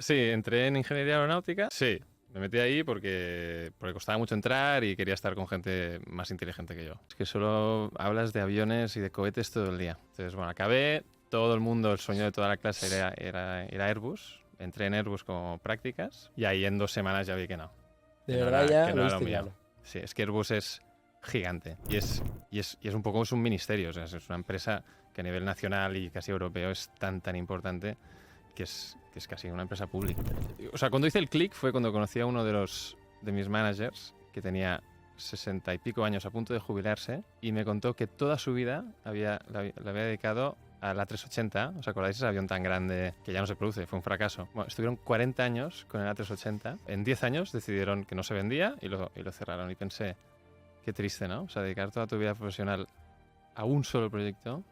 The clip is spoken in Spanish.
Sí, entré en ingeniería aeronáutica. Sí, me metí ahí porque costaba mucho entrar y quería estar con gente más inteligente que yo. Es que solo hablas de aviones y de cohetes todo el día. Entonces, bueno, acabé. Todo el mundo, el sueño de toda la clase era Airbus. Entré en Airbus como prácticas y ahí en 2 semanas ya vi que no. De verdad ya Que lo no era lo viste mío. claro. Sí, es que Airbus es gigante y es un poco es un ministerio. O sea, es una empresa que a nivel nacional y casi europeo es tan importante que es casi una empresa pública. O sea, cuando hice el click fue cuando conocí a uno de mis managers que tenía 60 y pico años a punto de jubilarse y me contó que toda su vida la había dedicado a la A380. ¿Os acordáis ese avión tan grande que ya no se produce? Fue un fracaso. Bueno, estuvieron 40 años con el A380. En 10 años decidieron que no se vendía y lo cerraron. Y pensé, qué triste, ¿no? O sea, dedicar toda tu vida profesional a un solo proyecto